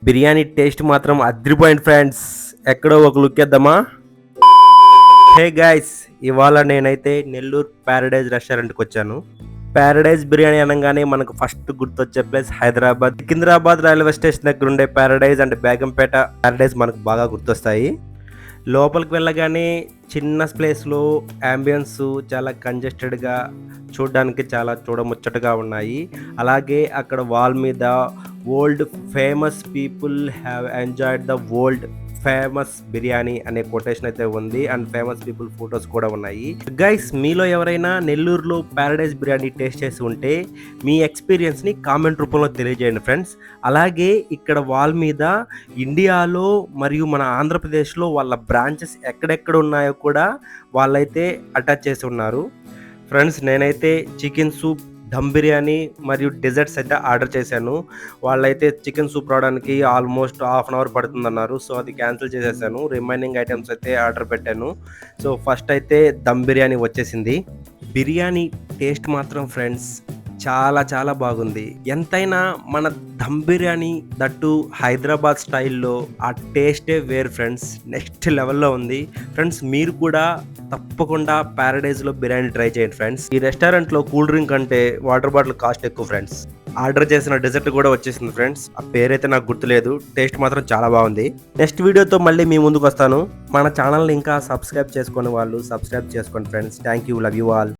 Biryani taste మాత్రం అదిరిపోయింది friends. ఎక్కడో ఒక లుక్ వేద్దామా? హే గైస్, ఇవాళ నేనైతే నెల్లూరు ప్యారడైజ్ రెస్టారెంట్కి వచ్చాను. ప్యారడైజ్ బిర్యానీ అనగానే మనకు ఫస్ట్ గుర్తొచ్చే place Hyderabad Secunderabad railway station దగ్గర ఉండే ప్యారడైజ్ అండ్ బేగంపేట ప్యారడైజ్ మనకు బాగా గుర్తొస్తాయి. లోపలికి వెళ్ళగానే చిన్న ప్లేస్లో యాంబియన్స్ చాలా కంజెస్టెడ్గా, చూడడానికి చాలా చూడముచ్చటగా ఉన్నాయి. అలాగే అక్కడ వాల్ మీద world famous people have enjoyed the world famous biryani అనే కొటేషన్ అయితే ఉంది. అండ్ ఫేమస్ పీపుల్ ఫొటోస్ కూడా ఉన్నాయి. గైస్, మీలో ఎవరైనా నెల్లూరులో ప్యారడైజ్ బిర్యానీ టేస్ట్ చేసి ఉంటే మీ ఎక్స్పీరియన్స్ని కామెంట్ రూపంలో తెలియజేయండి ఫ్రెండ్స్. అలాగే ఇక్కడ వాల్ మీద ఇండియాలో మరియు మన ఆంధ్రప్రదేశ్లో వాళ్ళ బ్రాంచెస్ ఎక్కడెక్కడ ఉన్నాయో కూడా వాళ్ళైతే అటాచ్ చేసి ఉన్నారు. ఫ్రెండ్స్, నేనైతే చికెన్ సూప్, దమ్ బిర్యానీ మరియు డెజర్ట్స్ అయితే ఆర్డర్ చేశాను. వాళ్ళైతే చికెన్ సూప్ రావడానికి ఆల్మోస్ట్ హాఫ్ అన్ అవర్ పడుతుందన్నారు. సో అది క్యాన్సిల్ చేసేసాను. రిమైనింగ్ ఐటమ్స్ అయితే ఆర్డర్ పెట్టాను. సో ఫస్ట్ అయితే దమ్ బిర్యానీ వచ్చేసింది. బిర్యానీ టేస్ట్ మాత్రం ఫ్రెండ్స్ చాలా చాలా బాగుంది. ఎంతైనా మన దమ్ బిర్యానీ దట్టు హైదరాబాద్ స్టైల్లో ఆ టేస్టే వేరు ఫ్రెండ్స్. నెక్స్ట్ లెవెల్లో ఉంది ఫ్రెండ్స్. మీరు కూడా తప్పకుండా ప్యారడైజ్లో బిర్యానీ ట్రై చేయండి ఫ్రెండ్స్. ఈ రెస్టారెంట్లో కూల్ డ్రింక్ అంటే వాటర్ బాటిల్ కాస్ట్ ఎక్కువ ఫ్రెండ్స్. ఆర్డర్ చేసిన డెజర్ట్ కూడా వచ్చేసింది ఫ్రెండ్స్. ఆ పేరైతే నాకు గుర్తులేదు. టేస్ట్ మాత్రం చాలా బాగుంది. నెక్స్ట్ వీడియోతో మళ్ళీ మీ ముందుకు వస్తాను. మన ఛానల్ని ఇంకా సబ్స్క్రైబ్ చేసుకునే వాళ్ళు సబ్స్క్రైబ్ చేసుకోండి friends. Thank you, love you all.